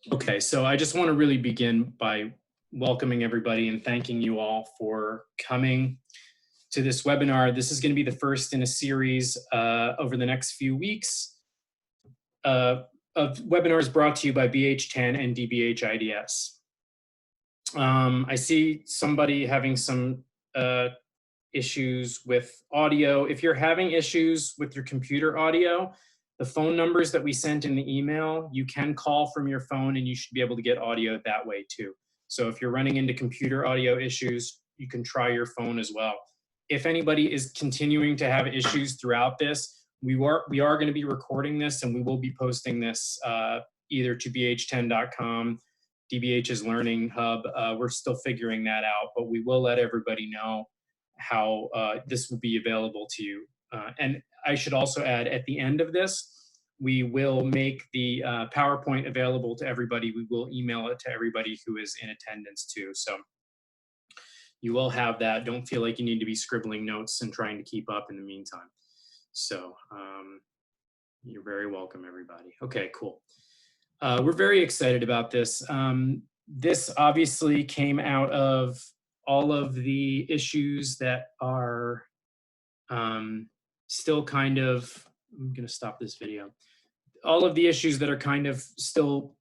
Okay, so I just want to really begin by welcoming everybody and thanking you all for coming to this webinar. This is going to be the first in a series over the next few weeks uh, of webinars brought to you by BH10 and DBH IDS. I see somebody having some issues with audio. If you're having issues with your computer audio, the phone numbers that we sent in the email, you can call from your phone and you should be able to get audio that way too. So if you're running into computer audio issues, you can try your phone as well. If anybody is continuing to have issues throughout this, we are going to be recording this and we will be posting this either to bh10.com, DBH's Learning Hub. We're still figuring that out, but we will let everybody know how this will be available to you. And I should also add, at the end of this, we will make the PowerPoint available to everybody. We will email it to everybody who is in attendance too. So you will have that. Don't feel like you need to be scribbling notes and trying to keep up in the meantime. So you're very welcome, everybody. Okay, cool. We're very excited about this. This obviously came out of all of the issues that are still kind of, I'm going to stop this video. All of the issues that are kind of still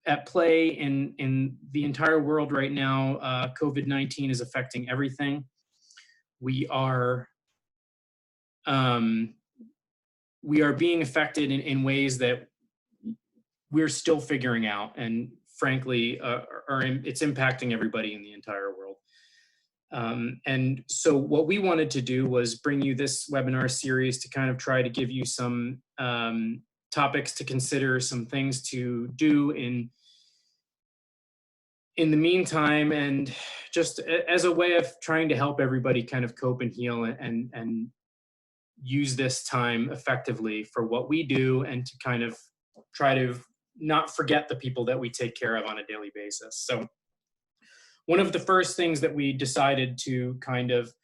at play in the entire world right now. COVID-19 is affecting everything. We are being affected in ways that we're still figuring out, and frankly, it's impacting everybody in the entire world. And so what we wanted to do was bring you this webinar series to kind of try to give you some topics to consider, some things to do in the meantime, and just as a way of trying to help everybody kind of cope and heal and use this time effectively for what we do, and to kind of try to not forget the people that we take care of on a daily basis. So one of the first things that we decided to kind of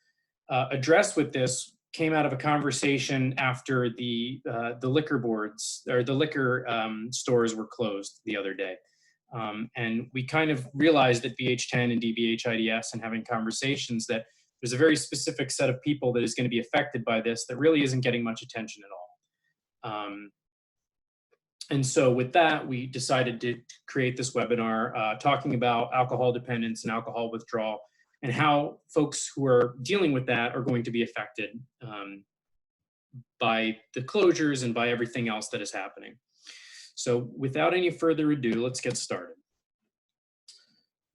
address with this came out of a conversation after the liquor boards, or the liquor stores, were closed the other day. And we kind of realized at BH10 and DBH IDS, and having conversations, that there's a very specific set of people that is going to be affected by this that really isn't getting much attention at all. And so with that, we decided to create this webinar talking about alcohol dependence and alcohol withdrawal, and how folks who are dealing with that are going to be affected by the closures and by everything else that is happening. So without any further ado, let's get started.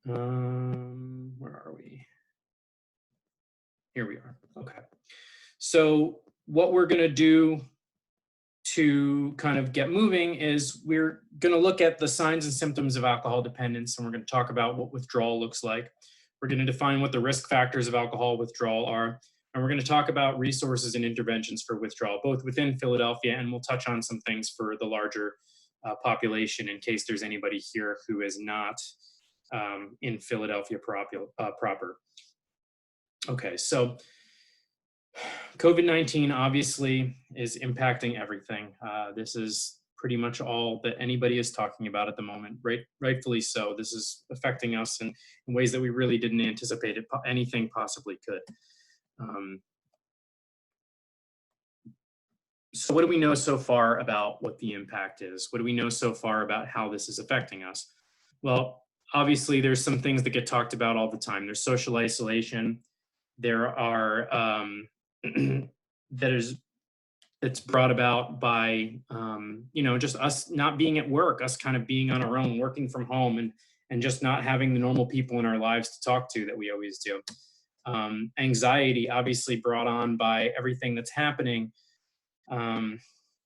Where are we? Here we are. Okay. So what we're going to do to kind of get moving is we're going to look at the signs and symptoms of alcohol dependence, and we're going to talk about what withdrawal looks like. We're going to define what the risk factors of alcohol withdrawal are, and we're going to talk about resources and interventions for withdrawal, both within Philadelphia, and we'll touch on some things for the larger population, in case there's anybody here who is not in Philadelphia proper. Okay, so COVID-19 obviously is impacting everything. This is pretty much all that anybody is talking about at the moment, rightfully so. This is affecting us in ways that we really didn't anticipate anything possibly could. So what do we know so far about what the impact is? What do we know so far about how this is affecting us? Well, obviously there's some things that get talked about all the time. There's social isolation. There are that's brought about by just us not being at work, us kind of being on our own, working from home, and just not having the normal people in our lives to talk to that we always do. Anxiety, obviously brought on by everything that's happening.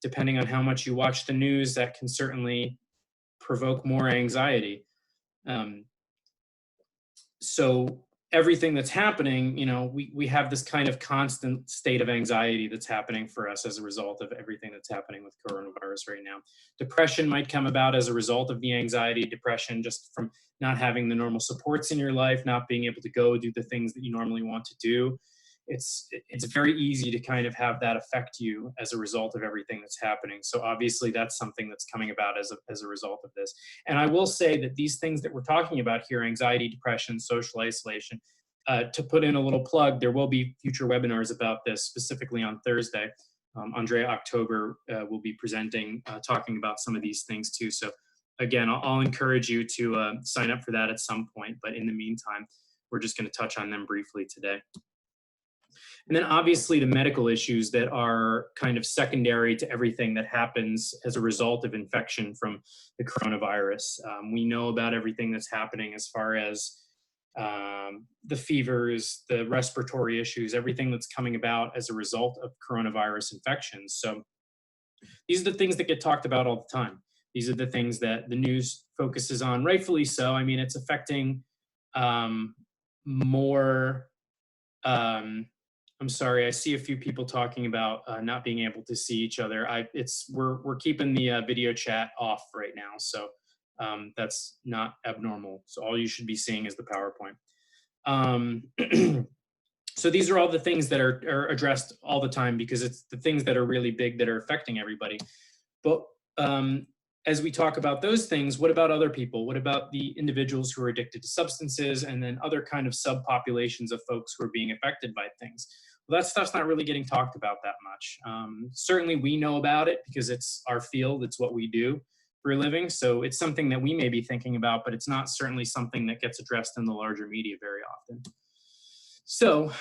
Depending on how much you watch the news, that can certainly provoke more anxiety. So everything that's happening, we have this kind of constant state of anxiety that's happening for us as a result of everything that's happening with coronavirus right now. Depression might come about as a result of the anxiety. Depression just from not having the normal supports in your life, not being able to go do the things that you normally want to do. it's very easy to kind of have that affect you as a result of everything that's happening. So obviously that's something that's coming about as a result of this. And I will say that these things that we're talking about here, anxiety, depression, social isolation, to put in a little plug, there will be future webinars about this, specifically on Thursday. Andrea October will be presenting, talking about some of these things too. So again, I'll encourage you to sign up for that at some point. But in the meantime, we're just going to touch on them briefly today. And then obviously the medical issues that are kind of secondary to everything that happens as a result of infection from the coronavirus. We know about everything that's happening as far as the fevers, the respiratory issues, everything that's coming about as a result of coronavirus infections. So these are the things that get talked about all the time. These are the things that the news focuses on, rightfully so. I mean, it's affecting more. I'm sorry, I see a few people talking about not being able to see each other. We're keeping the video chat off right now, so that's not abnormal. So all you should be seeing is the PowerPoint. So these are all the things that are addressed all the time because it's the things that are really big that are affecting everybody. But as we talk about those things, what about other people? What about the individuals who are addicted to substances and then other kind of subpopulations of folks who are being affected by things? Well, that stuff's not really getting talked about that much. Certainly we know about it because it's our field, it's what we do for a living. So it's something that we may be thinking about, but it's not certainly something that gets addressed in the larger media very often. So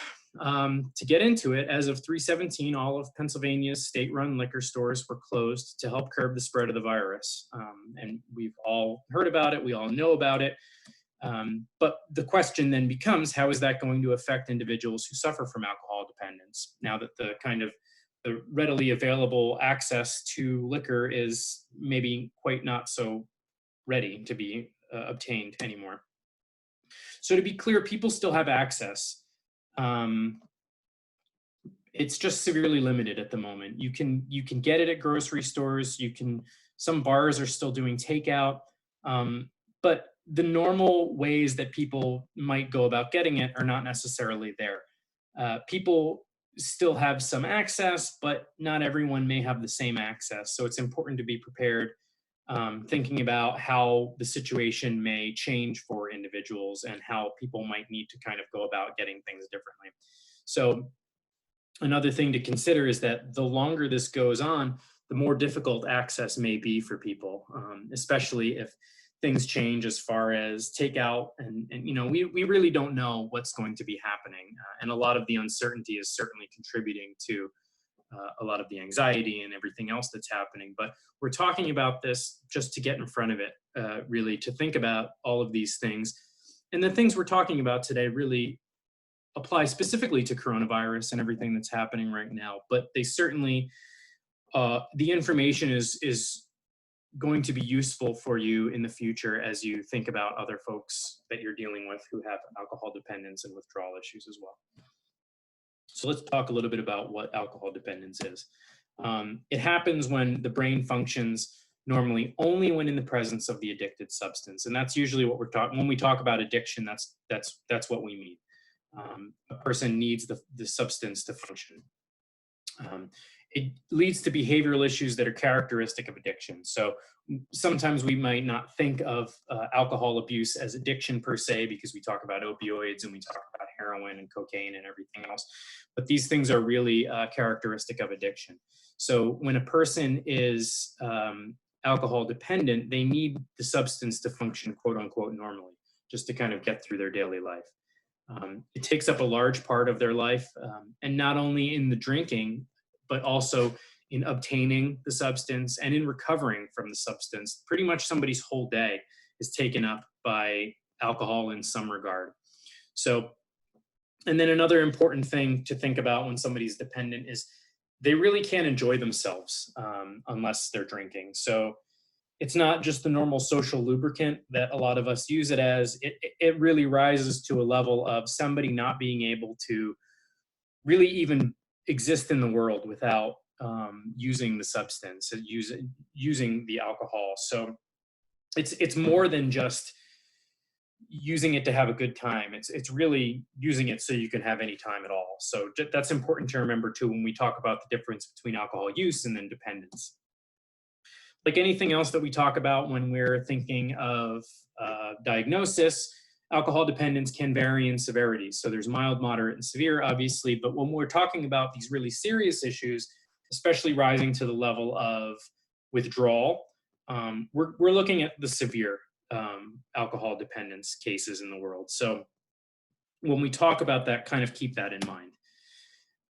to get into it, as of 3/17, all of Pennsylvania's state-run liquor stores were closed to help curb the spread of the virus. And we've all heard about it, we all know about it. But the question then becomes, how is that going to affect individuals who suffer from alcohol dependence now that the readily available access to liquor is maybe quite not so ready to be obtained anymore? So to be clear, people still have access. It's just severely limited at the moment. You can get it at grocery stores. Some bars are still doing takeout, but the normal ways that people might go about getting it are not necessarily there. People still have some access, but not everyone may have the same access. So it's important to be prepared, thinking about how the situation may change for individuals and how people might need to kind of go about getting things differently. So another thing to consider is that the longer this goes on, the more difficult access may be for people, especially if things change as far as takeout. And we really don't know what's going to be happening. And a lot of the uncertainty is certainly contributing to a lot of the anxiety and everything else that's happening. But we're talking about this just to get in front of it, really, to think about all of these things. And the things we're talking about today really apply specifically to coronavirus and everything that's happening right now. But they certainly, the information is going to be useful for you in the future as you think about other folks that you're dealing with who have alcohol dependence and withdrawal issues as well. So let's talk a little bit about what alcohol dependence is. It happens when the brain functions normally only when in the presence of the addicted substance. And that's usually what we're talking, when we talk about addiction, that's what we mean. A person needs the substance to function. It leads to behavioral issues that are characteristic of addiction. So sometimes we might not think of alcohol abuse as addiction per se, because we talk about opioids and we talk about heroin and cocaine and everything else. But these things are really characteristic of addiction. So when a person is alcohol dependent, they need the substance to function, quote unquote, normally, just to kind of get through their daily life. It takes up a large part of their life, and not only in the drinking, but also in obtaining the substance and in recovering from the substance. Pretty much somebody's whole day is taken up by alcohol in some regard. So, and then another important thing to think about when somebody's dependent is they really can't enjoy themselves unless they're drinking. So it's not just the normal social lubricant that a lot of us use it as. It really rises to a level of somebody not being able to really even exist in the world without using the substance, using the alcohol. So it's more than just using it to have a good time. It's really using it so you can have any time at all. So that's important to remember too when we talk about the difference between alcohol use and then dependence. Like anything else that we talk about when we're thinking of diagnosis, alcohol dependence can vary in severity. So there's mild, moderate, and severe, obviously. But when we're talking about these really serious issues, especially rising to the level of withdrawal, we're looking at the severe alcohol dependence cases in the world. So when we talk about that, kind of keep that in mind.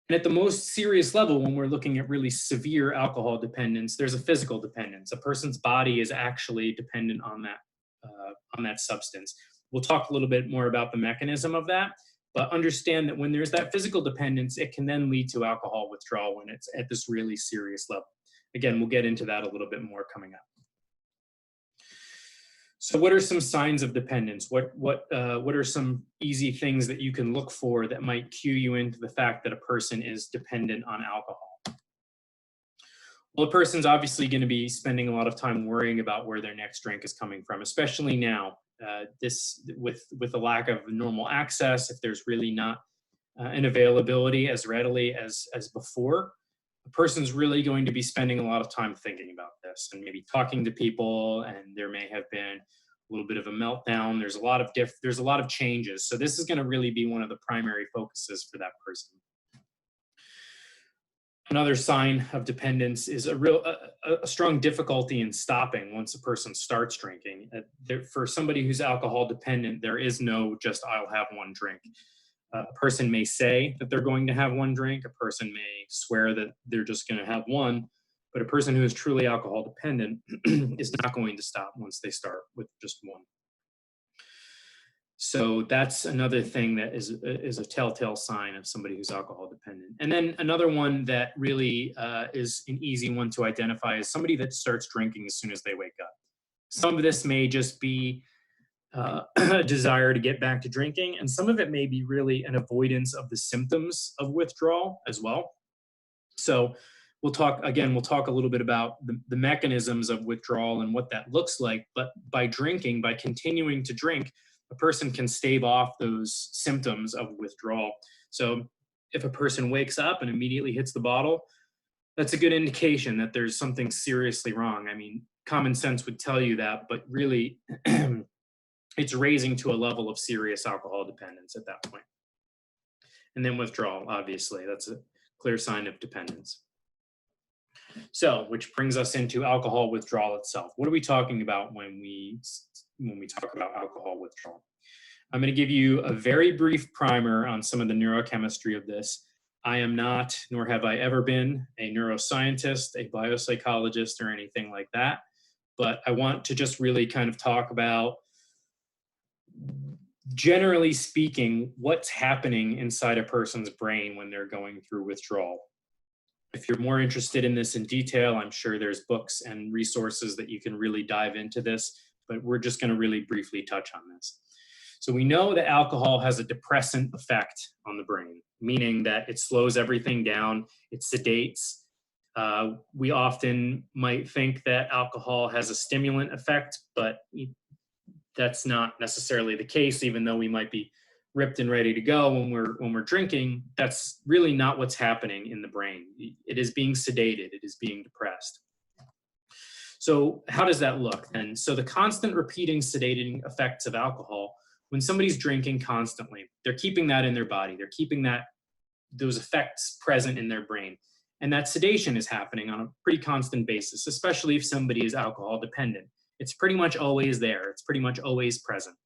And at the most serious level, when we're looking at really severe alcohol dependence, there's a physical dependence. A person's body is actually dependent on that substance. We'll talk a little bit more about the mechanism of that, but understand that when there's that physical dependence, it can then lead to alcohol withdrawal when it's at this really serious level. Again, we'll get into that a little bit more coming up. So what are some signs of dependence? What are some easy things that you can look for that might cue you into the fact that a person is dependent on alcohol? Well, a person's obviously going to be spending a lot of time worrying about where their next drink is coming from, especially now. This with the lack of normal access, if there's really not an availability as readily as before, a person's really going to be spending a lot of time thinking about this and maybe talking to people, and there may have been a little bit of a meltdown. There's a lot of changes. So this is going to really be one of the primary focuses for that person. Another sign of dependence is a strong difficulty in stopping once a person starts drinking. For somebody who's alcohol dependent, there is no just I'll have one drink. A person may say that they're going to have one drink. A person may swear that they're just going to have one. But a person who is truly alcohol dependent is not going to stop once they start with just one. So that's another thing that is a telltale sign of somebody who's alcohol dependent. And then another one that really is an easy one to identify is somebody that starts drinking as soon as they wake up. Some of this may just be a desire to get back to drinking, and some of it may be really an avoidance of the symptoms of withdrawal as well. So we'll talk a little bit about the mechanisms of withdrawal and what that looks like. But by continuing to drink, a person can stave off those symptoms of withdrawal. So if a person wakes up and immediately hits the bottle, that's a good indication that there's something seriously wrong. I mean, common sense would tell you that, but really it's raising to a level of serious alcohol dependence at that point. And then withdrawal, obviously, that's a clear sign of dependence. So, which brings us into alcohol withdrawal itself. What are we talking about when we talk about alcohol withdrawal? I'm going to give you a very brief primer on some of the neurochemistry of this. I am not, nor have I ever been, a neuroscientist, a biopsychologist, or anything like that. But I want to just really kind of talk about, generally speaking, what's happening inside a person's brain when they're going through withdrawal. If you're more interested in this in detail, I'm sure there's books and resources that you can really dive into this, but we're just going to really briefly touch on this. So we know that alcohol has a depressant effect on the brain, meaning that it slows everything down, it sedates. We often might think that alcohol has a stimulant effect, but that's not necessarily the case, even though we might be ripped and ready to go when we're drinking. That's really not what's happening in the brain. It is being sedated, it is being depressed. So how does that look? And so the constant repeating sedating effects of alcohol, when somebody's drinking constantly, they're keeping that in their body, they're keeping those effects present in their brain. And that sedation is happening on a pretty constant basis, especially if somebody is alcohol dependent. It's pretty much always there, it's pretty much always present.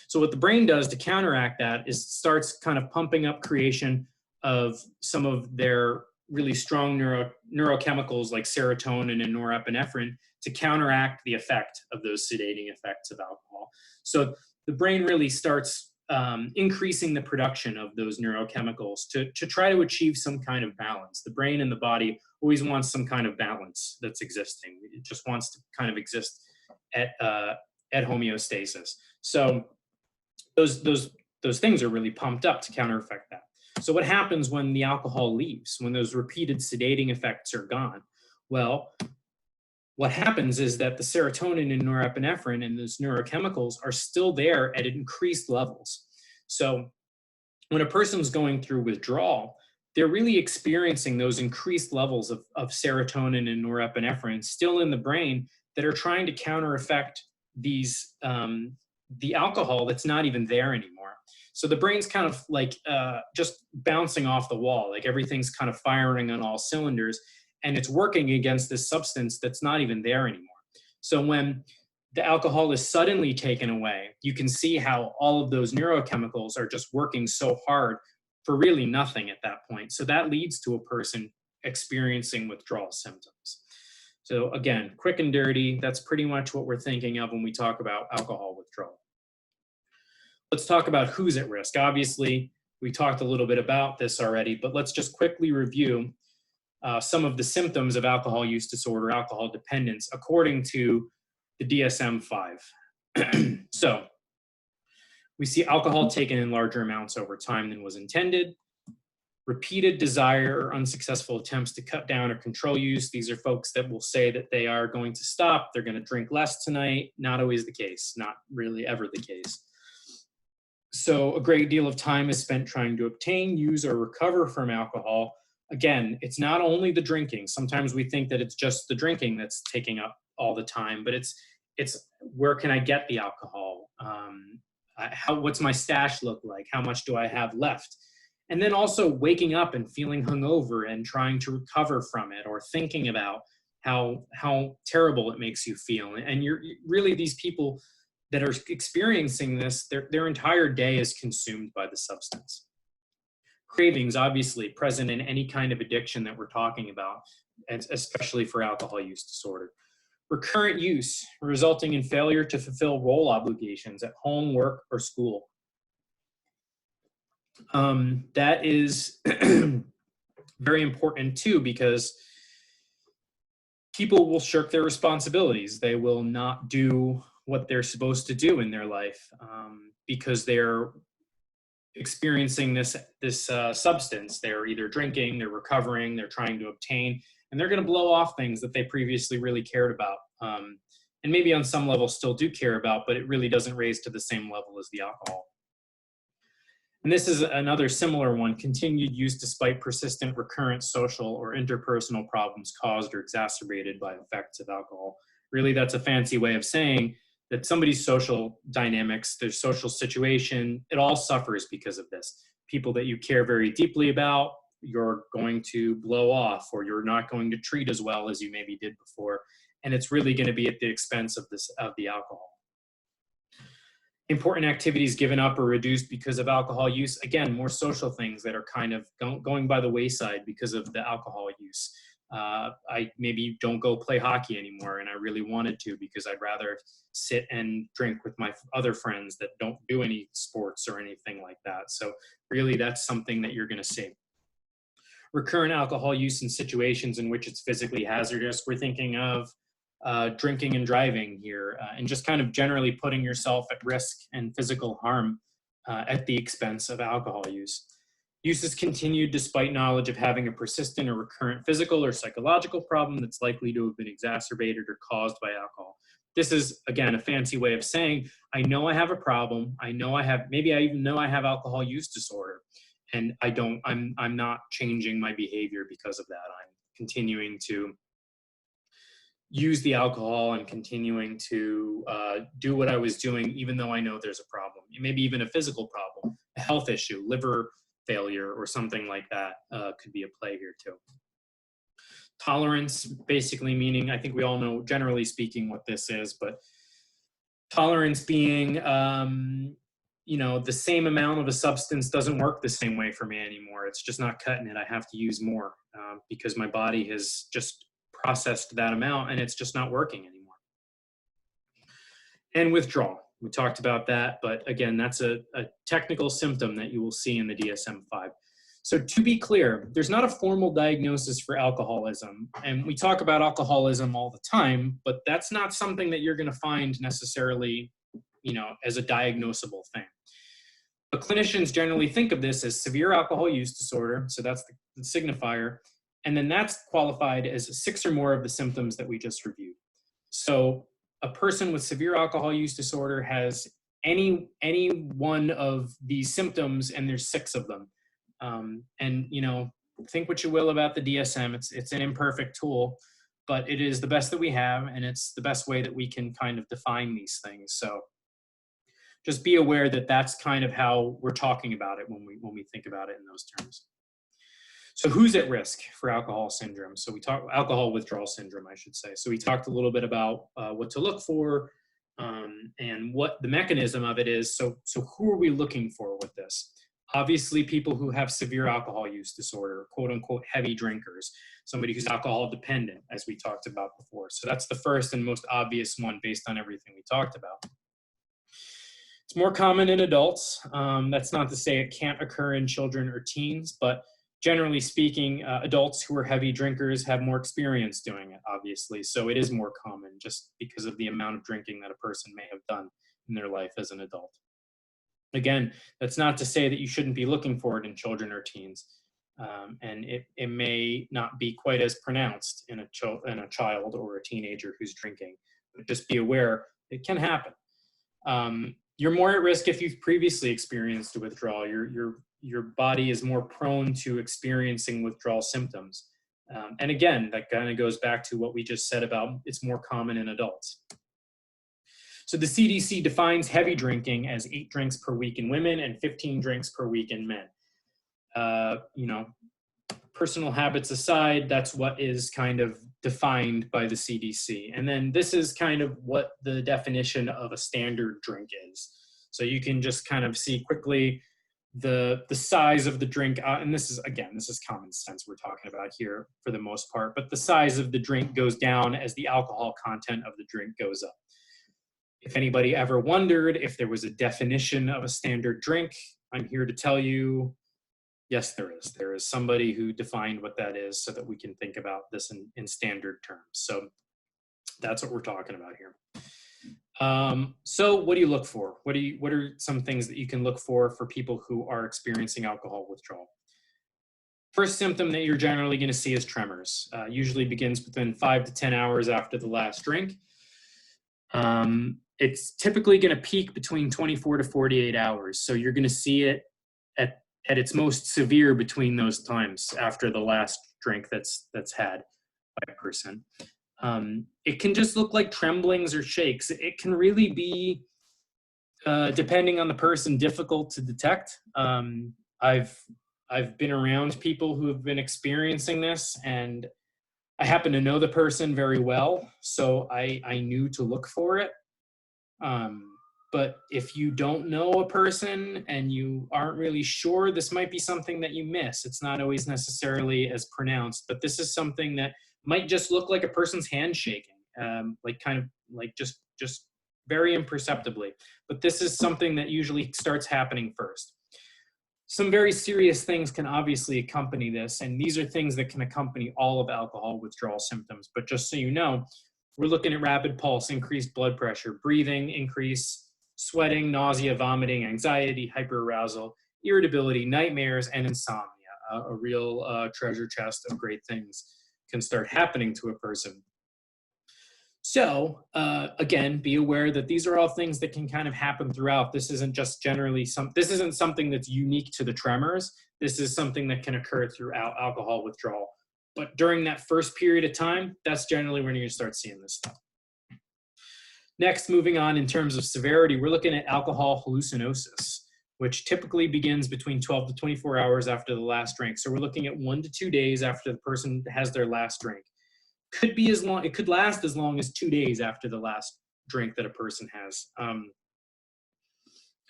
So what the brain does to counteract that is starts kind of pumping up creation of some of their really strong neurochemicals like serotonin and norepinephrine to counteract the effect of those sedating effects of alcohol. So the brain really starts increasing the production of those neurochemicals to try to achieve some kind of balance. The brain and the body always wants some kind of balance that's existing. It just wants to kind of exist at homeostasis. So those things are really pumped up to counteract that. So what happens when the alcohol leaves, when those repeated sedating effects are gone? Well, what happens is that the serotonin and norepinephrine and those neurochemicals are still there at increased levels. So when a person's going through withdrawal, they're really experiencing those increased levels of serotonin and norepinephrine still in the brain that are trying to counteract these the alcohol that's not even there anymore. So the brain's kind of like just bouncing off the wall, like everything's kind of firing on all cylinders, and it's working against this substance that's not even there anymore. So when the alcohol is suddenly taken away, you can see how all of those neurochemicals are just working so hard for really nothing at that point. So that leads to a person experiencing withdrawal symptoms. So again, quick and dirty, that's pretty much what we're thinking of when we talk about alcohol withdrawal. Let's talk about who's at risk. Obviously, we talked a little bit about this already, but let's just quickly review some of the symptoms of alcohol use disorder, alcohol dependence, according to the DSM-5. So we see alcohol taken in larger amounts over time than was intended, repeated desire or unsuccessful attempts to cut down or control use. These are folks that will say that they are going to stop, they're going to drink less tonight. Not always the case, not really ever the case. So a great deal of time is spent trying to obtain, use, or recover from alcohol. Again, it's not only the drinking. Sometimes we think that it's just the drinking that's taking up all the time, but it's where can I get the alcohol? What's my stash look like? How much do I have left? And then also waking up and feeling hungover and trying to recover from it, or thinking about how terrible it makes you feel. And you're really, these people that are experiencing this, their entire day is consumed by the substance. Cravings, obviously, present in any kind of addiction that we're talking about, and especially for alcohol use disorder. Recurrent use, resulting in failure to fulfill role obligations at home, work, or school. That is very important too, because people will shirk their responsibilities. They will not do what they're supposed to do in their life because they're experiencing this substance. They're either drinking, they're recovering, they're trying to obtain, and they're going to blow off things that they previously really cared about, and maybe on some level still do care about, but it really doesn't raise to the same level as the alcohol. And this is another similar one: continued use despite persistent, recurrent social or interpersonal problems caused or exacerbated by effects of alcohol. Really, that's a fancy way of saying that somebody's social dynamics, their social situation, it all suffers because of this. People that you care very deeply about, you're going to blow off, or you're not going to treat as well as you maybe did before. And it's really going to be at the expense of the alcohol. Important activities given up or reduced because of alcohol use. Again, more social things that are kind of going by the wayside because of the alcohol use. I maybe don't go play hockey anymore, and I really wanted to because I'd rather sit and drink with my other friends that don't do any sports or anything like that. So really, that's something that you're going to see. Recurrent alcohol use in situations in which it's physically hazardous. We're thinking of drinking and driving here, and just kind of generally putting yourself at risk and physical harm at the expense of alcohol use. Use is continued despite knowledge of having a persistent or recurrent physical or psychological problem that's likely to have been exacerbated or caused by alcohol. This is, again, a fancy way of saying, I know I have a problem. I know I have, maybe I even know I have alcohol use disorder, and I'm not changing my behavior because of that. I'm continuing to use the alcohol and continuing to do what I was doing, even though I know there's a problem. Maybe even a physical problem, a health issue, liver failure or something like that could be a play here too. Tolerance, basically meaning, I think we all know, generally speaking, what this is, but tolerance being, the same amount of a substance doesn't work the same way for me anymore. It's just not cutting it. I have to use more because my body has just processed that amount and it's just not working anymore. And withdrawal. We talked about that, but again, that's a technical symptom that you will see in the DSM-5. So to be clear, there's not a formal diagnosis for alcoholism. And we talk about alcoholism all the time, but that's not something that you're going to find necessarily, as a diagnosable thing. But clinicians generally think of this as severe alcohol use disorder. So that's the signifier. And then that's qualified as 6 or more of the symptoms that we just reviewed. So a person with severe alcohol use disorder has any one of these symptoms, and there's 6 of them. And think what you will about the DSM. It's an imperfect tool, but it is the best that we have, and it's the best way that we can kind of define these things. So just be aware that that's kind of how we're talking about it when we think about it in those terms. So who's at risk for alcohol syndrome? So we talk alcohol withdrawal syndrome, I should say. So we talked a little bit about what to look for and what the mechanism of it is. So who are we looking for with this? Obviously, people who have severe alcohol use disorder, quote unquote, heavy drinkers, somebody who's alcohol dependent, as we talked about before. So that's the first and most obvious one based on everything we talked about. It's more common in adults. That's not to say it can't occur in children or teens, but generally speaking, adults who are heavy drinkers have more experience doing it, obviously. So it is more common just because of the amount of drinking that a person may have done in their life as an adult. Again, that's not to say that you shouldn't be looking for it in children or teens. And it may not be quite as pronounced in a child or a teenager who's drinking. But just be aware, it can happen. You're more at risk if you've previously experienced withdrawal. Your body is more prone to experiencing withdrawal symptoms. And again, that kind of goes back to what we just said about it's more common in adults. So the CDC defines heavy drinking as 8 drinks per week in women and 15 drinks per week in men. Personal habits aside, that's what is kind of defined by the CDC. And then this is kind of what the definition of a standard drink is. So you can just kind of see quickly the size of the drink, and this is common sense we're talking about here for the most part, but the size of the drink goes down as the alcohol content of the drink goes up. If anybody ever wondered if there was a definition of a standard drink, I'm here to tell you, yes, there is. There is somebody who defined what that is so that we can think about this in standard terms. So that's what we're talking about here. So what do you look for? What are some things that you can look for people who are experiencing alcohol withdrawal? First symptom that you're generally going to see is tremors. Usually begins within 5 to 10 hours after the last drink. It's typically going to peak between 24 to 48 hours. So you're going to see it at its most severe between those times after the last drink that's had by a person. It can just look like tremblings or shakes. It can really be, depending on the person, difficult to detect. I've been around people who have been experiencing this, and I happen to know the person very well, so I knew to look for it. But if you don't know a person and you aren't really sure, this might be something that you miss. It's not always necessarily as pronounced, but this is something that might just look like a person's hand shaking, just very imperceptibly. But this is something that usually starts happening first. Some very serious things can obviously accompany this, and these are things that can accompany all of alcohol withdrawal symptoms. But just so you know, we're looking at rapid pulse, increased blood pressure, breathing increase, sweating, nausea, vomiting, anxiety, hyperarousal, irritability, nightmares, and insomnia. A real treasure chest of great things can start happening to a person. So again, be aware that these are all things that can kind of happen throughout. This isn't just this isn't something that's unique to the tremors. This is something that can occur throughout alcohol withdrawal. But during that first period of time, that's generally when you're going to start seeing this stuff. Next, moving on in terms of severity, we're looking at alcohol hallucinosis, which typically begins between 12 to 24 hours after the last drink. So we're looking at 1 to 2 days after the person has their last drink. It could last as long as 2 days after the last drink that a person has.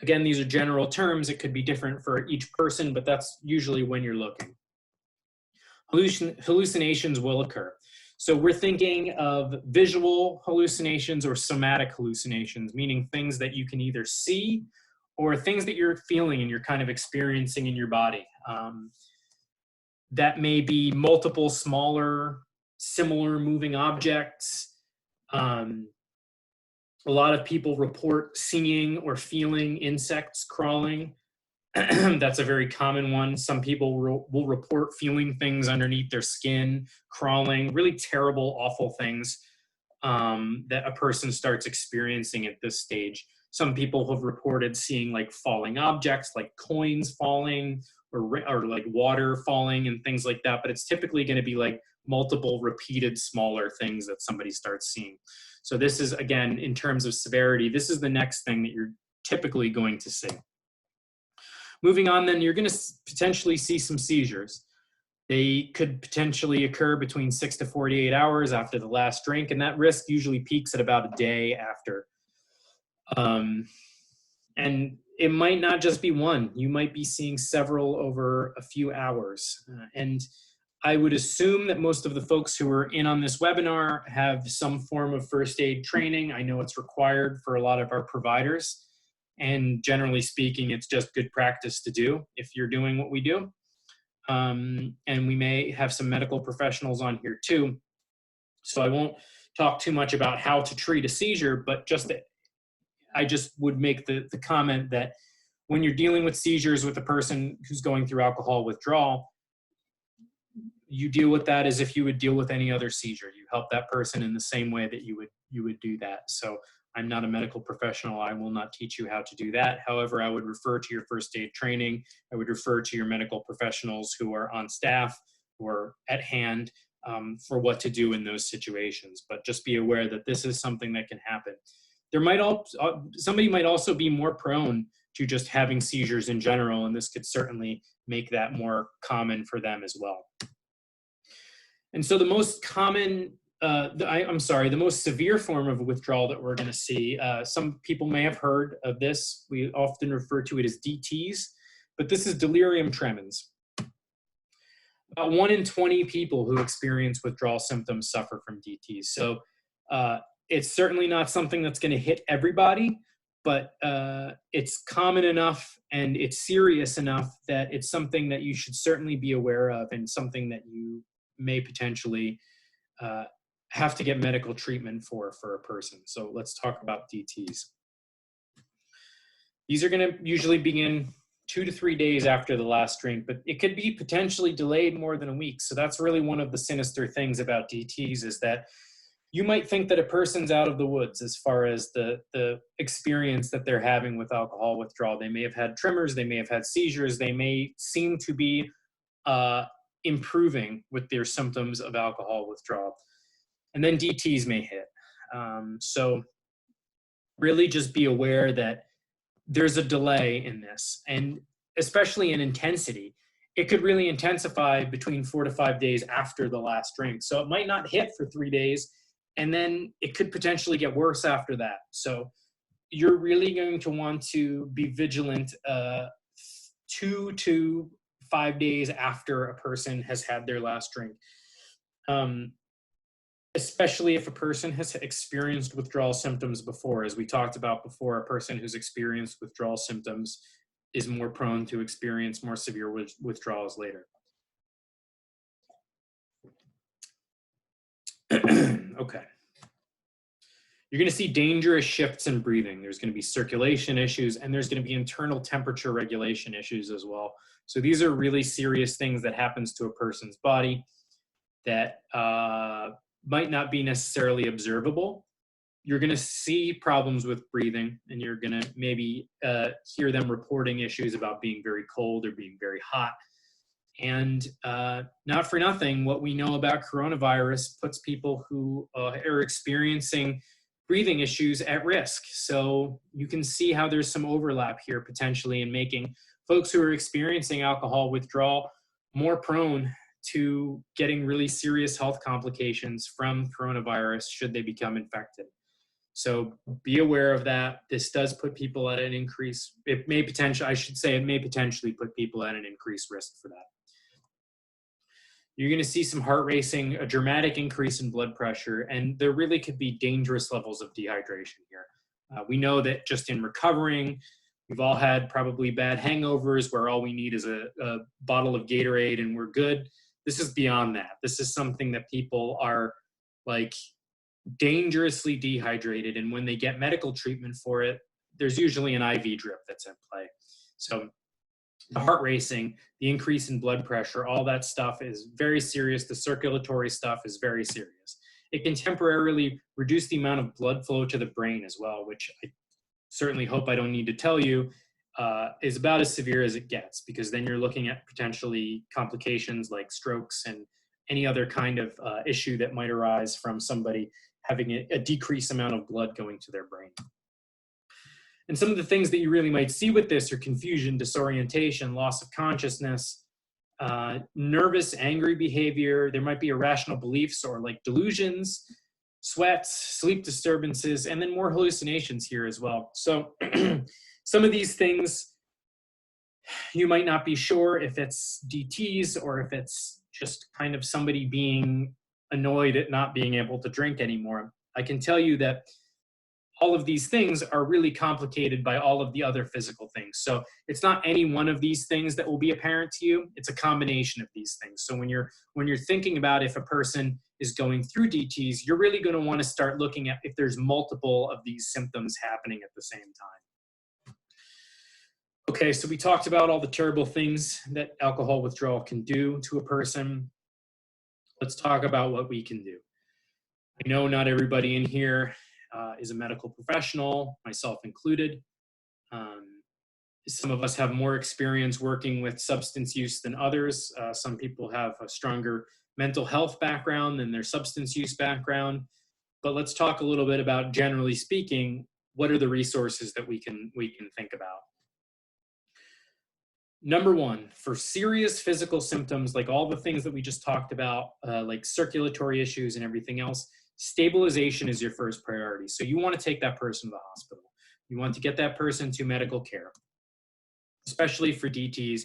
Again, these are general terms. It could be different for each person, but that's usually when you're looking. Hallucinations will occur. So we're thinking of visual hallucinations or somatic hallucinations, meaning things that you can either see or things that you're feeling and you're kind of experiencing in your body. That may be multiple smaller, similar moving objects. A lot of people report seeing or feeling insects crawling. That's a very common one. Some people will report feeling things underneath their skin, crawling, really terrible, awful things. that a person starts experiencing at this stage. Some people have reported seeing like falling objects, like coins falling, or like water falling and things like that. But it's typically going to be like multiple repeated smaller things that somebody starts seeing. So this is, again, in terms of severity, this is the next thing that you're typically going to see. Moving on, then, you're going to potentially see some seizures. They could potentially occur between 6 to 48 hours after the last drink, and that risk usually peaks at about a day after. And it might not just be one. You might be seeing several over a few hours. And I would assume that most of the folks who are in on this webinar have some form of first aid training. I know it's required for a lot of our providers. And generally speaking, it's just good practice to do if you're doing what we do. And we may have some medical professionals on here too. So I won't talk too much about how to treat a seizure, but I just would make the comment that when you're dealing with seizures with a person who's going through alcohol withdrawal, you deal with that as if you would deal with any other seizure. You help that person in the same way that you would do that. So I'm not a medical professional. I will not teach you how to do that. However, I would refer to your first aid training. I would refer to your medical professionals who are on staff, who are at hand for what to do in those situations. But just be aware that this is something that can happen. Somebody might also be more prone to just having seizures in general, and this could certainly make that more common for them as well. And so the most common, the most severe form of withdrawal that we're going to see, some people may have heard of this. We often refer to it as DTs, but this is delirium tremens. About 1 in 20 people who experience withdrawal symptoms suffer from DTs. So it's certainly not something that's going to hit everybody, but it's common enough and it's serious enough that it's something that you should certainly be aware of, and something that you may potentially have to get medical treatment for a person. So let's talk about DTs. These are going to usually begin 2 to 3 days after the last drink, but it could be potentially delayed more than a week. So that's really one of the sinister things about DTs, is that you might think that a person's out of the woods as far as the experience that they're having with alcohol withdrawal. They may have had tremors, they may have had seizures, they may seem to be improving with their symptoms of alcohol withdrawal. And then DTs may hit. So really just be aware that there's a delay in this, and especially in intensity. It could really intensify between 4 to 5 days after the last drink. So it might not hit for 3 days, and then it could potentially get worse after that. So you're really going to want to be vigilant 2 to 5 days after a person has had their last drink. Especially if a person has experienced withdrawal symptoms before. As we talked about before, a person who's experienced withdrawal symptoms is more prone to experience more severe withdrawals later. Okay. You're going to see dangerous shifts in breathing. There's going to be circulation issues, and there's going to be internal temperature regulation issues as well. So these are really serious things that happens to a person's body that might not be necessarily observable. You're going to see problems with breathing, and you're going to maybe hear them reporting issues about being very cold or being very hot. And not for nothing, what we know about coronavirus puts people who are experiencing breathing issues at risk. So you can see how there's some overlap here potentially in making folks who are experiencing alcohol withdrawal more prone to getting really serious health complications from coronavirus should they become infected. So be aware of that. This does put people at an increase. It may potentially put people at an increased risk for that. You're going to see some heart racing, a dramatic increase in blood pressure, and there really could be dangerous levels of dehydration here. We know that just in recovering, we've all had probably bad hangovers where all we need is a bottle of Gatorade and we're good. This is beyond that. This is something that people are like dangerously dehydrated, and when they get medical treatment for it, there's usually an IV drip that's in play. So the heart racing, the increase in blood pressure, all that stuff is very serious. The circulatory stuff is very serious. It can temporarily reduce the amount of blood flow to the brain as well, which I certainly hope I don't need to tell you is about as severe as it gets, because then you're looking at potentially complications like strokes and any other kind of issue that might arise from somebody having a decreased amount of blood going to their brain. And some of the things that you really might see with this are confusion, disorientation, loss of consciousness, nervous, angry behavior. There might be irrational beliefs or like delusions, sweats, sleep disturbances, and then more hallucinations here as well. So some of these things, you might not be sure if it's DTs or if it's just kind of somebody being annoyed at not being able to drink anymore. I can tell you that all of these things are really complicated by all of the other physical things. So it's not any one of these things that will be apparent to you. It's a combination of these things. So when you're thinking about if a person is going through DTs, you're really going to want to start looking at if there's multiple of these symptoms happening at the same time. Okay, so we talked about all the terrible things that alcohol withdrawal can do to a person. Let's talk about what we can do. I know not everybody in here is a medical professional, myself included. Some of us have more experience working with substance use than others. Some people have a stronger mental health background than their substance use background. But let's talk a little bit about, generally speaking, what are the resources that we can think about. Number one, for serious physical symptoms, like all the things that we just talked about, like circulatory issues and everything else, stabilization is your first priority. So you want to take that person to the hospital. You want to get that person to medical care, especially for DTs.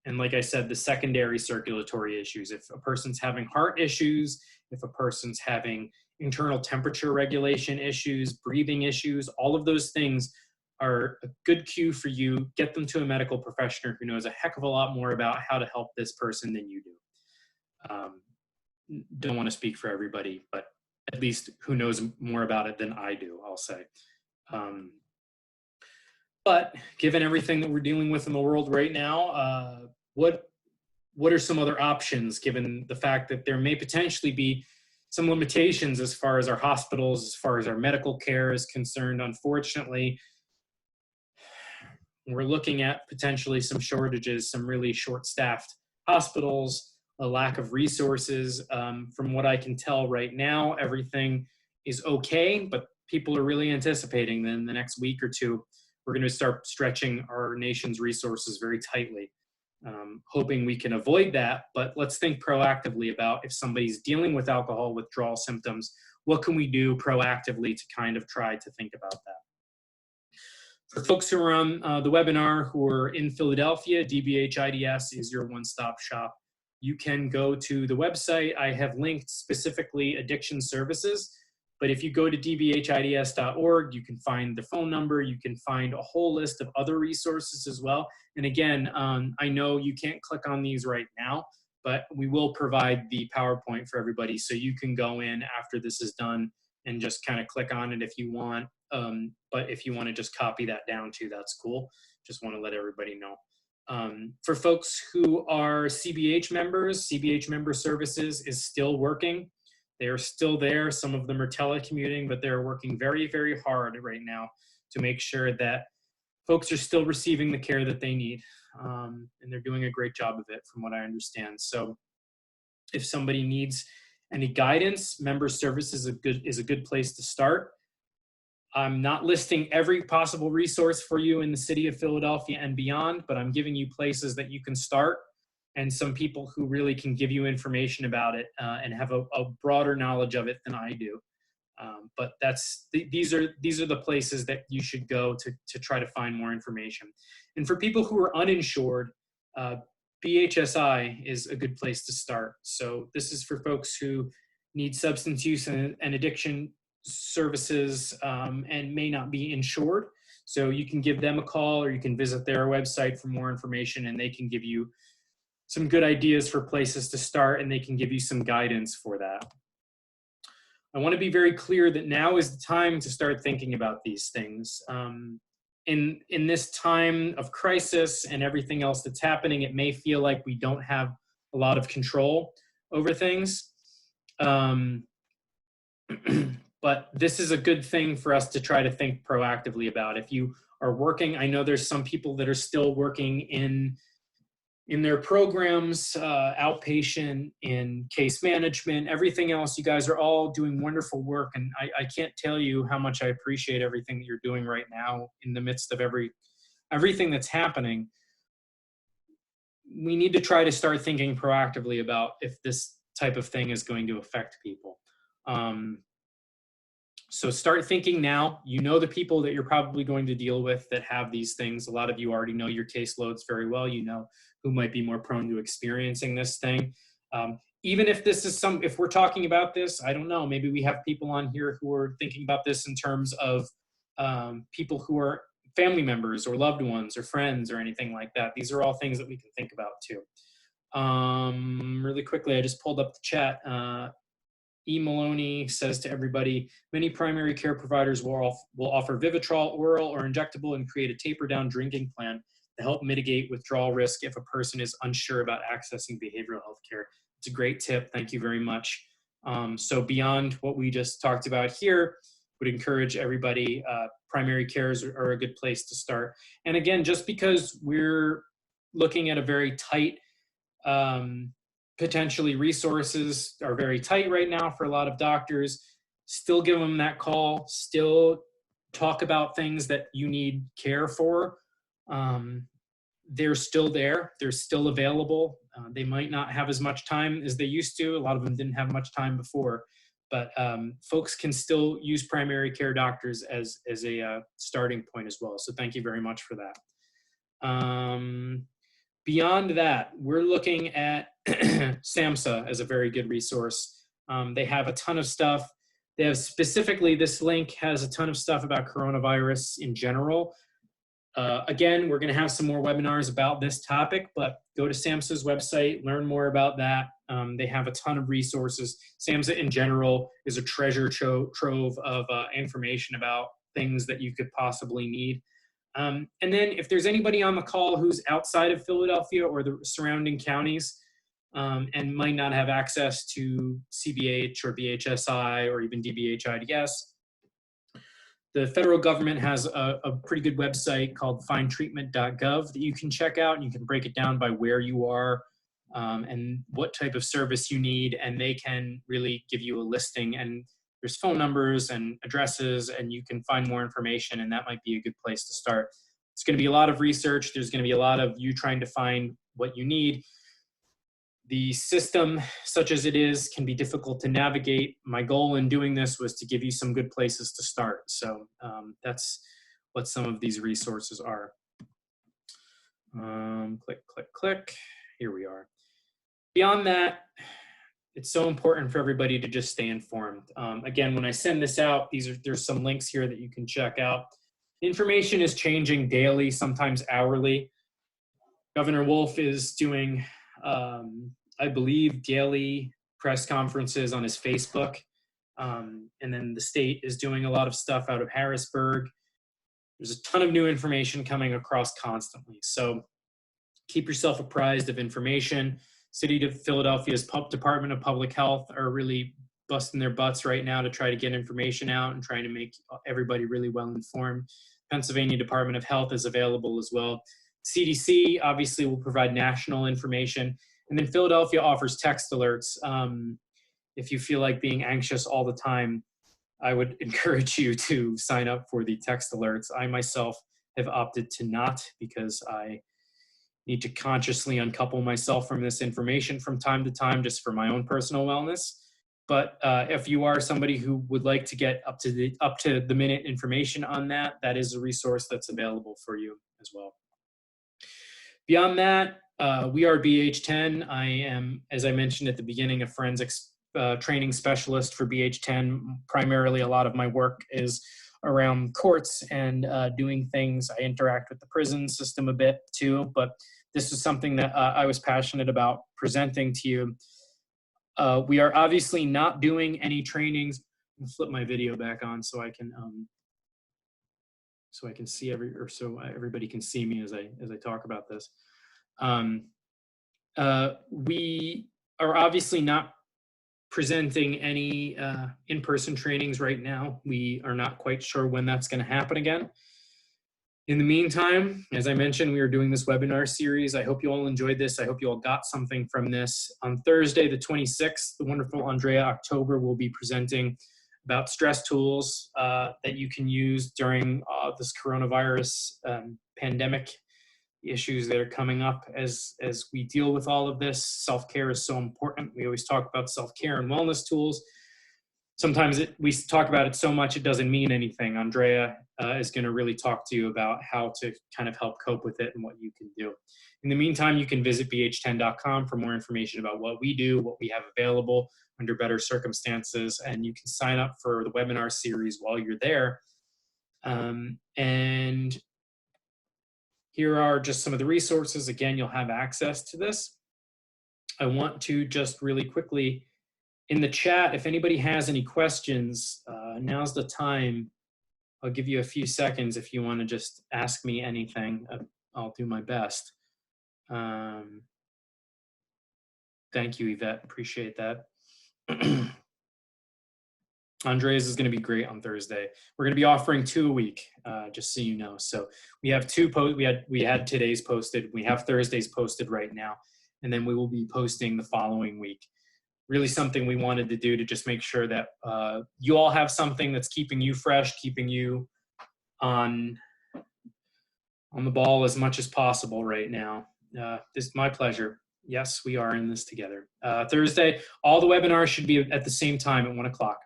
And like I said, the secondary circulatory issues. If a person's having heart issues, if a person's having internal temperature regulation issues, breathing issues, all of those things are a good cue for you. Get them to a medical professional who knows a heck of a lot more about how to help this person than you do. Don't want to speak for everybody, but at least who knows more about it than I do, I'll say. But given everything that we're dealing with in the world right now, what are some other options, given the fact that there may potentially be some limitations as far as our hospitals, as far as our medical care is concerned? Unfortunately, we're looking at potentially some shortages, some really short-staffed hospitals, a lack of resources. From what I can tell right now, everything is okay, but people are really anticipating that in the next week or two, we're going to start stretching our nation's resources very tightly, hoping we can avoid that. But let's think proactively about if somebody's dealing with alcohol withdrawal symptoms, what can we do proactively to kind of try to think about that? For folks who are on the webinar who are in Philadelphia, DBHIDS is your one-stop shop. You can go to the website. I have linked specifically addiction services, but if you go to dbhids.org, you can find the phone number. You can find a whole list of other resources as well. And again, I know you can't click on these right now, but we will provide the PowerPoint for everybody. So you can go in after this is done and just kind of click on it if you want. But if you want to just copy that down too, that's cool. Just want to let everybody know. For folks who are CBH members, CBH Member Services is still working. They are still there. Some of them are telecommuting, but they're working very, very hard right now to make sure that folks are still receiving the care that they need. And they're doing a great job of it from what I understand. So if somebody needs any guidance, Member Services is a good place to start. I'm not listing every possible resource for you in the city of Philadelphia and beyond, but I'm giving you places that you can start and some people who really can give you information about it and have a broader knowledge of it than I do. But these are the places that you should go to try to find more information. And for people who are uninsured, BHSI is a good place to start. So this is for folks who need substance use and addiction services and may not be insured. So you can give them a call or you can visit their website for more information, and they can give you some good ideas for places to start, and they can give you some guidance for that. I want to be very clear that now is the time to start thinking about these things. In this time of crisis and everything else that's happening, it may feel like we don't have a lot of control over things. But this is a good thing for us to try to think proactively about. If you are working, I know there's some people that are still working in their programs, outpatient, in case management, everything else. You guys are all doing wonderful work, and I can't tell you how much I appreciate everything that you're doing right now in the midst of everything that's happening. We need to try to start thinking proactively about if this type of thing is going to affect people. So start thinking now. You know the people that you're probably going to deal with that have these things. A lot of you already know your caseloads very well. You know who might be more prone to experiencing this thing. Even if this is if we're talking about this, I don't know, maybe we have people on here who are thinking about this in terms of people who are family members or loved ones or friends or anything like that. These are all things that we can think about too. Really quickly, I just pulled up the chat. E. Maloney says to everybody, many primary care providers will offer Vivitrol oral or injectable and create a taper down drinking plan to help mitigate withdrawal risk if a person is unsure about accessing behavioral health care. It's a great tip. Thank you very much. So beyond what we just talked about here, would encourage everybody, primary cares are a good place to start. And again, just because we're looking at a very tight, potentially resources are very tight right now for a lot of doctors, still give them that call, still talk about things that you need care for. They're still there, they're still available. They might not have as much time as they used to. A lot of them didn't have much time before, but folks can still use primary care doctors as a starting point as well. So thank you very much for that. Beyond that, we're looking at SAMHSA as a very good resource. They have a ton of stuff. They have specifically, this link has a ton of stuff about coronavirus in general. Again, we're going to have some more webinars about this topic, but go to SAMHSA's website, learn more about that. They have a ton of resources. SAMHSA in general is a treasure trove of information about things that you could possibly need. And then if there's anybody on the call who's outside of Philadelphia or the surrounding counties and might not have access to CBH or BHSI or even DBH-IDS, the federal government has a pretty good website called findtreatment.gov that you can check out, and you can break it down by where you are and what type of service you need, and they can really give you a listing, and there's phone numbers and addresses, and you can find more information, and that might be a good place to start. It's going to be a lot of research. There's going to be a lot of you trying to find what you need. The system, such as it is, can be difficult to navigate. My goal in doing this was to give you some good places to start. So that's what some of these resources are. Click, click, click. Here we are. Beyond that, it's so important for everybody to just stay informed. Again, when I send this out, there's some links here that you can check out. Information is changing daily, sometimes hourly. Governor Wolf is doing, I believe, daily press conferences on his Facebook. And then the state is doing a lot of stuff out of Harrisburg. There's a ton of new information coming across constantly. So keep yourself apprised of information. City of Philadelphia's Department of Public Health are really busting their butts right now to try to get information out and trying to make everybody really well informed. Pennsylvania Department of Health is available as well. CDC obviously will provide national information. And then Philadelphia offers text alerts. If you feel like being anxious all the time, I would encourage you to sign up for the text alerts. I myself have opted to not, because I need to consciously uncouple myself from this information from time to time, just for my own personal wellness. But if you are somebody who would like to get up to the minute information on that, that is a resource that's available for you as well. Beyond that, we are BH10. I am, as I mentioned at the beginning, a forensics training specialist for BH10. Primarily, a lot of my work is around courts and doing things. I interact with the prison system a bit too, but this is something that I was passionate about presenting to you. We are obviously not doing any trainings. I'll flip my video back on so I can see everybody can see me as I talk about this. We are obviously not presenting any in-person trainings right now. We are not quite sure when that's going to happen again. In the meantime, as I mentioned, we are doing this webinar series. I hope you all enjoyed this. I hope you all got something from this. On Thursday, the 26th, the wonderful Andrea October will be presenting about stress tools that you can use during this coronavirus pandemic issues that are coming up as we deal with all of this. Self-care is so important. We always talk about self-care and wellness tools. Sometimes we talk about it so much it doesn't mean anything. Andrea is going to really talk to you about how to kind of help cope with it and what you can do. In the meantime, you can visit bh10.com for more information about what we do, what we have available under better circumstances, and you can sign up for the webinar series while you're there. And here are just some of the resources. Again, you'll have access to this. I want to just really quickly, in the chat, if anybody has any questions, now's the time. I'll give you a few seconds if you want to just ask me anything. I'll do my best. Thank you, Yvette. Appreciate that. Andreas is going to be great on Thursday. We're going to be offering 2 a week, just so you know. So we have we had today's posted. We have Thursdays posted right now, and then we will be posting the following week. Really something we wanted to do to just make sure that you all have something that's keeping you fresh, keeping you on the ball as much as possible right now. This is my pleasure. Yes, we are in this together. Thursday, all the webinars should be at the same time at 1 o'clock.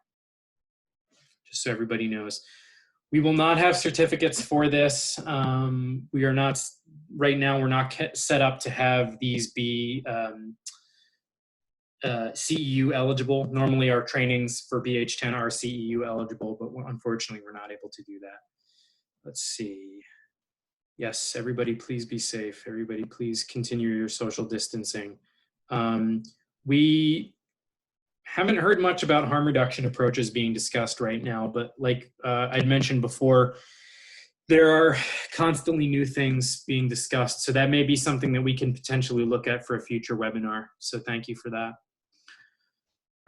Just so everybody knows. We will not have certificates for this. We are not, right now, we're not set up to have these be CEU eligible. Normally our trainings for BH10 are CEU eligible, but unfortunately we're not able to do that. Let's see. Yes, everybody please be safe. Everybody please continue your social distancing. We haven't heard much about harm reduction approaches being discussed right now, but like I'd mentioned before, there are constantly new things being discussed. So that may be something that we can potentially look at for a future webinar. So thank you for that.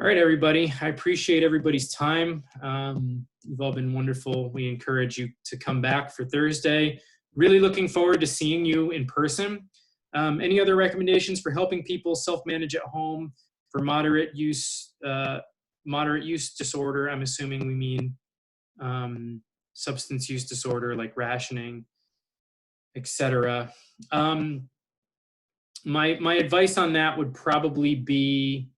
All right, everybody. I appreciate everybody's time. You've all been wonderful. We encourage you to come back for Thursday. Really looking forward to seeing you in person. Any other recommendations for helping people self-manage at home for moderate use disorder? I'm assuming we mean substance use disorder like rationing, etc. My advice on that would probably be,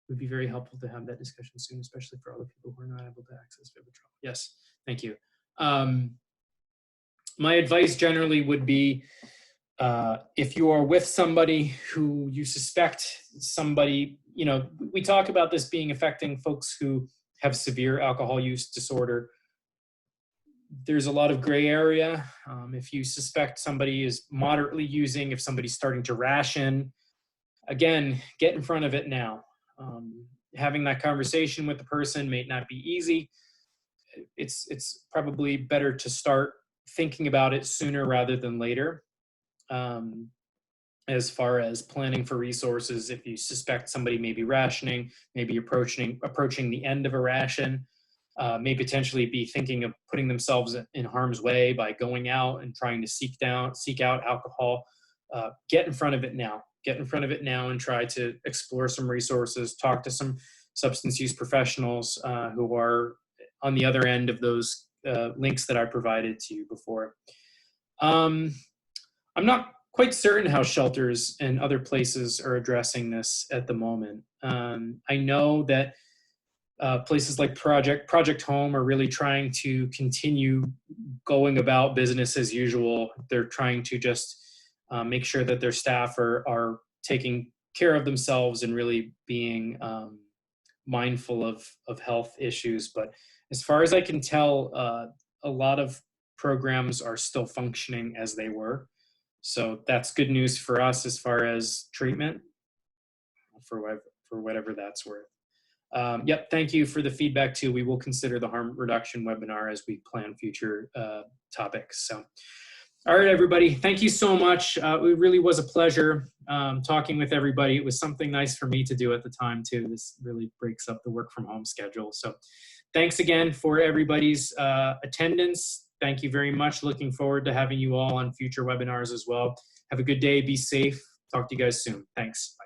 would be very helpful to have that discussion soon, especially for other people who are not able to access Withdrawal. Yes, thank you. My advice generally would be, if you are with somebody who you suspect somebody, you know, we talk about this being affecting folks who have severe alcohol use disorder. There's a lot of gray area. If you suspect somebody is moderately using, if somebody's starting to ration, again, get in front of it now. Having that conversation with the person may not be easy. It's probably better to start thinking about it sooner rather than later. As far as planning for resources, if you suspect somebody may be rationing, maybe approaching the end of a ration, may potentially be thinking of putting themselves in harm's way by going out and trying to seek out alcohol. Get in front of it now. Get in front of it now and try to explore some resources, talk to some substance use professionals who are on the other end of those links that I provided to you before. I'm not quite certain how shelters and other places are addressing this at the moment. I know that places like Project Home are really trying to continue going about business as usual. They're trying to just make sure that their staff are taking care of themselves and really being mindful of health issues. But as far as I can tell, a lot of programs are still functioning as they were. So that's good news for us as far as treatment, for whatever that's worth. Yep, thank you for the feedback too. We will consider the harm reduction webinar as we plan future topics. So All right, everybody. Thank you so much. It really was a pleasure talking with everybody. It was something nice for me to do at the time, too. This really breaks up the work from home schedule. So thanks again for everybody's attendance. Thank you very much. Looking forward to having you all on future webinars as well. Have a good day. Be safe. Talk to you guys soon. Thanks. Bye.